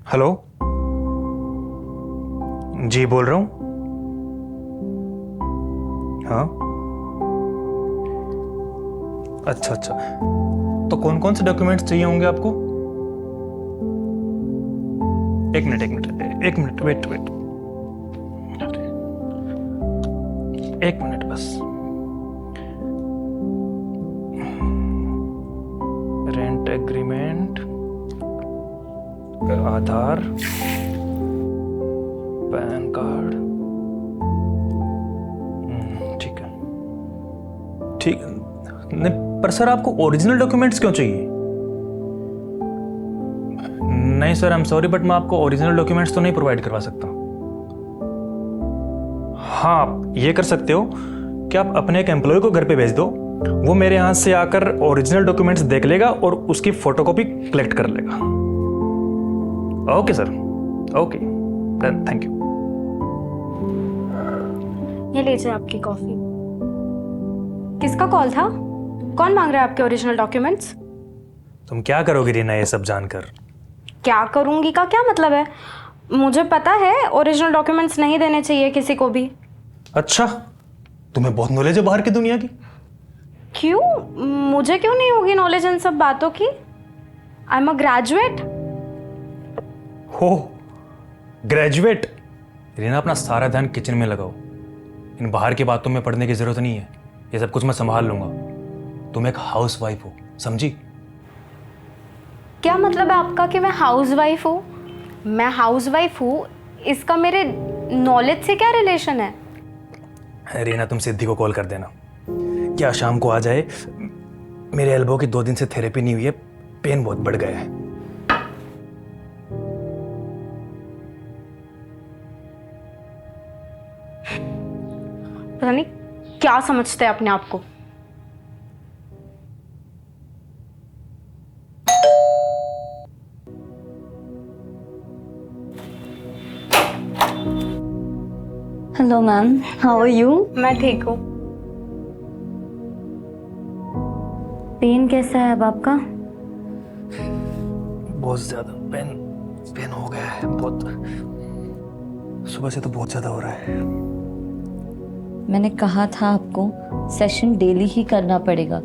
Hello जी, बोल रहा हूँ। हाँ, अच्छा अच्छा। तो कौन कौन से डॉक्यूमेंट्स चाहिए होंगे आपको? एक मिनट, वेट वेट, एक मिनट बस। रेंट एग्रीमेंट, आधार, पैन कार्ड। ठीक है ठीक है। नहीं पर सर, आपको ओरिजिनल डॉक्यूमेंट्स क्यों चाहिए? नहीं sir, I am sorry but मैं आपको ओरिजिनल डॉक्यूमेंट्स तो नहीं प्रोवाइड करवा सकता। हाँ, आप ये कर सकते हो कि आप अपने एक एम्प्लॉय को घर पे भेज दो, वो मेरे यहाँ से आकर ओरिजिनल डॉक्यूमेंट्स देख लेगा और उसकी फोटोकॉपी कलेक्ट कर लेगा। Okay sir, okay done, thank you. ये लीजिए आपकी कॉफी। किसका कॉल था? कौन मांग रहा है आपके ओरिजिनल डॉक्यूमेंट्स? तुम क्या करोगी रीना ये सब जानकर? क्या करूंगी का क्या मतलब है? मुझे पता है ओरिजिनल डॉक्यूमेंट्स नहीं देने चाहिए किसी को भी। अच्छा, तुम्हें बहुत नॉलेज है बाहर की दुनिया की। क्यों? मुझे क्यों नहीं होगी नॉलेज इन सब बातों की? I am a graduate. हो, ग्रेजुएट? रीना, अपना सारा ध्यान किचन में लगाओ। इन बाहर की बातों में पढ़ने की जरूरत नहीं है, ये सब कुछ मैं संभाल लूंगा। तुम एक हाउस वाइफ हो, समझी? क्या मतलब है आपका कि मैं हाउस वाइफ हूँ? मैं हाउस वाइफ हूँ, इसका मेरे नॉलेज से क्या रिलेशन है? रीना, तुम सिद्धि को कॉल कर देना, क्या शाम को आ जाए। मेरे एल्बो की 2 दिन से थेरेपी नहीं हुई है, पेन बहुत बढ़ गया है। पता नहीं क्या समझते हैं अपने आप को। Hello ma'am, how are you? मैं ठीक हूँ। पेन कैसा है अब आपका? बहुत ज्यादा पेन हो गया है, बहुत। सुबह से तो बहुत ज्यादा हो रहा है। मैंने कहा था आपको सेशन डेली ही करना पड़ेगा।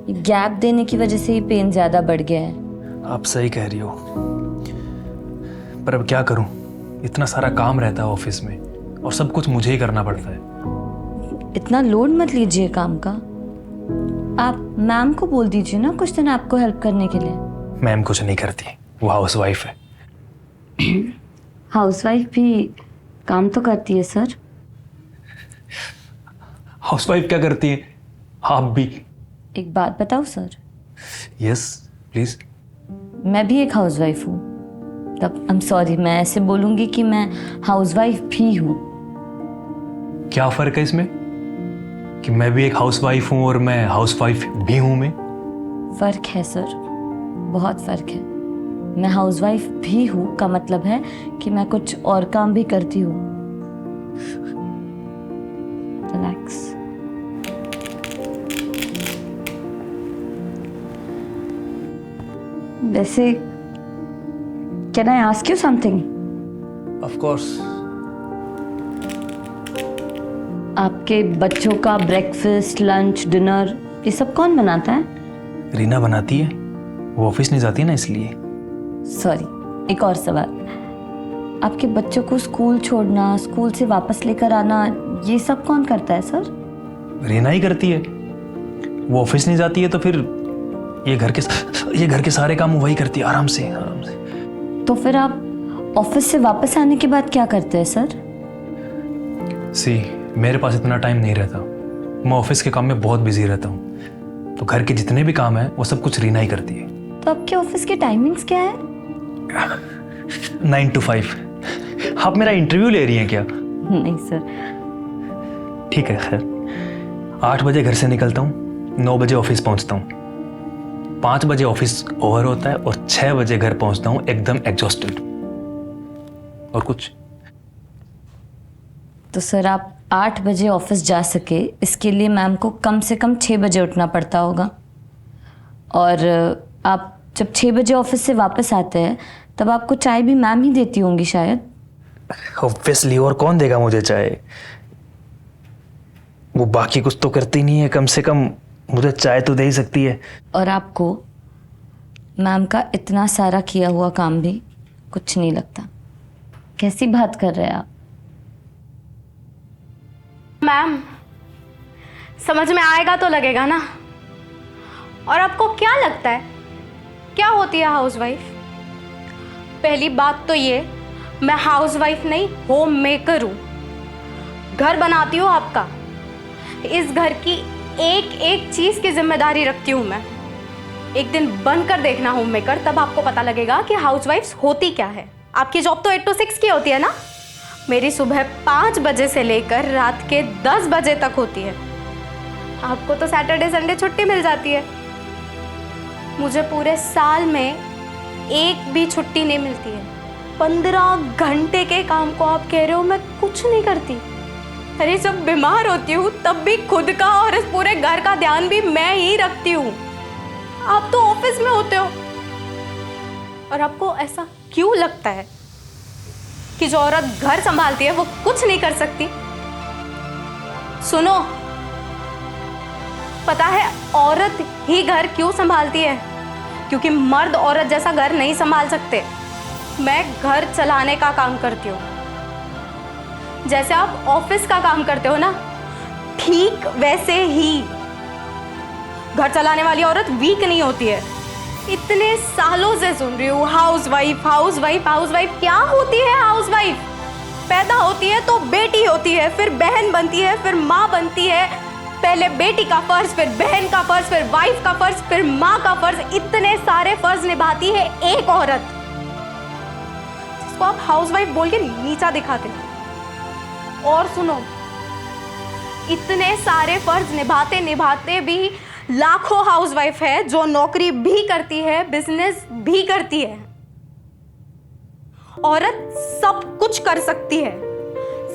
ये गैप देने की वजह से ही पेन ज्यादा बढ़ गया है। आप सही कह रही हो, पर अब क्या करूं? इतना सारा काम रहता है ऑफिस में और सब कुछ मुझे ही करना पड़ता है। इतना लोड मत लीजिए काम का। आप मैम को बोल दीजिए ना कुछ दिन आपको हेल्प करने के लिए। मैम कुछ नहीं करती, वो हाउस वाइफ है। हाउसवाइफ भी काम तो करती है सर। हाउस वाइफ क्या करती है? आप भी। एक बात बताओ सर, यस प्लीज। मैं भी एक हाउसवाइफ हूँ। तब आई एम सॉरी, मैं ऐसे बोलूँगी कि मैं हाउसवाइफ भी हूँ। क्या फर्क है इसमें कि मैं भी एक हाउस वाइफ हूँ और मैं हाउस वाइफ भी हूँ? मैं फर्क है सर, बहुत फर्क है। मैं हाउसवाइफ भी हूँ का मतलब है कि मैं कुछ और काम भी करती हूँ। रिलैक्स। वैसे can I ask you something? Of course. आपके बच्चों का ब्रेकफास्ट, लंच, डिनर ये सब कौन बनाता है? रीना बनाती है, वो ऑफिस नहीं जाती ना इसलिए। सॉरी, एक और सवाल। आपके बच्चों को स्कूल छोड़ना, स्कूल से वापस लेकर आना, ये सब कौन करता है सर? रीना ही करती है, वो ऑफिस नहीं जाती है तो फिर ये घर के सारे काम वही करती है, आराम से। तो फिर आप ऑफिस से वापस आने के बाद क्या करते हैं सर? मेरे पास इतना टाइम नहीं रहता, मैं ऑफिस के काम में बहुत बिजी रहता हूँ, तो घर के जितने भी काम हैं वो सब कुछ रीना ही करती है। तो आपके ऑफिस की टाइमिंग्स क्या है? 9 to 5। आप मेरा इंटरव्यू ले रही हैं क्या? नहीं सर। ठीक है, खैर 8 बजे घर से निकलता हूँ, 9 बजे ऑफिस पहुँचता हूँ, 5 बजे ऑफिस ओवर होता है और 6 बजे घर पहुँचता हूँ एकदम एग्जॉस्टेड। और कुछ? तो सर आप 8 बजे ऑफिस जा सके इसके लिए मैम को कम से कम 6 बजे उठना पड़ता होगा। और आप जब 6 बजे ऑफिस से वापस आते हैं तब आपको चाय भी मैम ही देती होंगी शायद। ऑब्वियसली, और कौन देगा मुझे चाय? वो बाकी कुछ तो करती नहीं है, कम से कम मुझे चाय तो दे ही सकती है। और आपको मैम का इतना सारा किया हुआ काम भी कुछ नहीं लगता। कैसी बात कर रहे हैं आप? मैम, समझ में आएगा तो लगेगा ना। और आपको क्या लगता है क्या होती है हाउसवाइफ? पहली बात तो ये, मैं हाउसवाइफ नहीं, होम मेकर हूं। घर बनाती हूँ आपका। इस घर की एक एक चीज की जिम्मेदारी रखती हूँ मैं। एक दिन बनकर देखना होम मेकर, तब आपको पता लगेगा कि हाउसवाइफ्स होती क्या है। आपकी जॉब तो 8 to 6 की होती है ना। मेरी सुबह 5 बजे से लेकर रात के 10 बजे तक होती है। आपको तो सैटरडे संडे छुट्टी मिल जाती है। मुझे पूरे साल में एक भी छुट्टी नहीं मिलती है। 15 घंटे के काम को आप कह रहे हो मैं कुछ नहीं करती? अरे जब बीमार होती हूँ तब भी खुद का और इस पूरे घर का ध्यान भी मैं ही रखती हूँ। आप तो ऑफिस में होते हो। और आपको ऐसा क्यों लगता है कि जो औरत घर संभालती है वो कुछ नहीं कर सकती? सुनो, पता है औरत ही घर क्यों संभालती है? क्योंकि मर्द औरत जैसा घर नहीं संभाल सकते। मैं घर चलाने का काम करती हूँ, जैसे आप ऑफिस का काम करते हो ना, ठीक वैसे ही। घर चलाने वाली औरत वीक नहीं होती है। इतने सालों से सुन रही हूँ हाउसवाइफ हाउसवाइफ हाउसवाइफ। क्या होती है हाउसवाइफ? पैदा होती है तो बेटी होती है, फिर बहन बनती है, फिर माँ बनती है। पहले बेटी का फर्ज, फिर बहन का फर्ज, फिर वाइफ का फर्ज, फिर माँ का फर्ज। इतने सारे फर्ज निभाती है एक औरत, जिसको आप हाउसवाइफ बोल के नीचा दिखाते हो। और सुनो, इतने सारे फर्ज निभाते निभाते भी लाखों हाउसवाइफ है जो नौकरी भी करती है, बिजनेस भी करती है। औरत सब कुछ कर सकती है,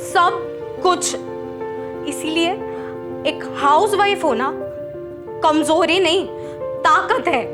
सब कुछ। इसीलिए एक हाउसवाइफ होना कमजोरी नहीं, ताकत है।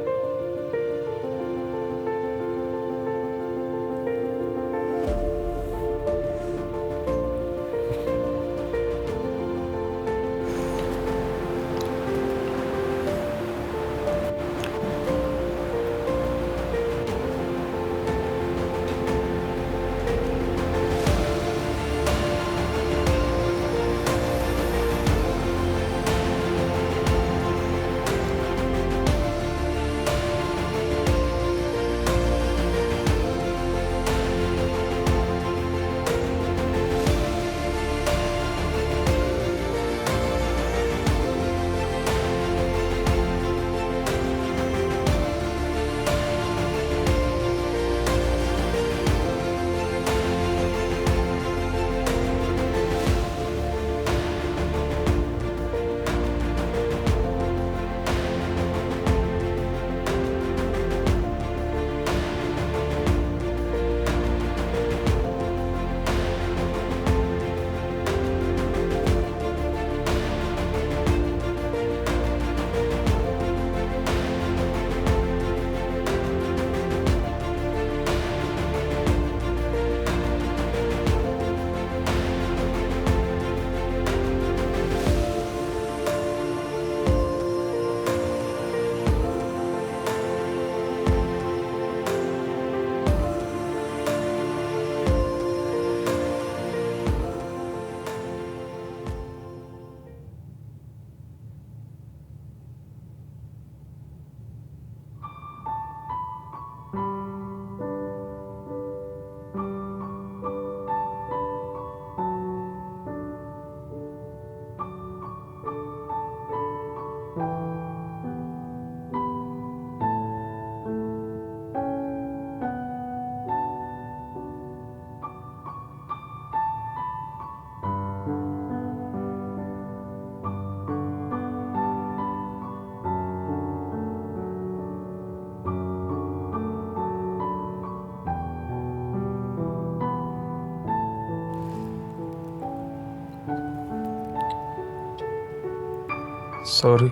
सॉरी।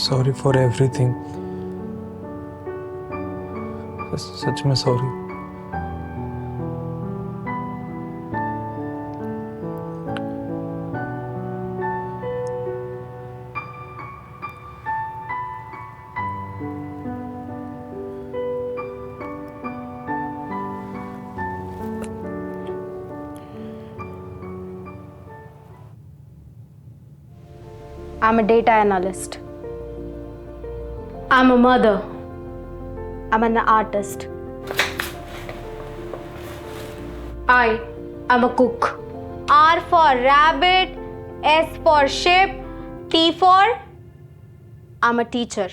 सॉरी फॉर एवरीथिंग, सच में sorry. I'm a data analyst. I'm a mother. I'm an artist. I am a cook. R for rabbit, S for ship, T for I'm a teacher.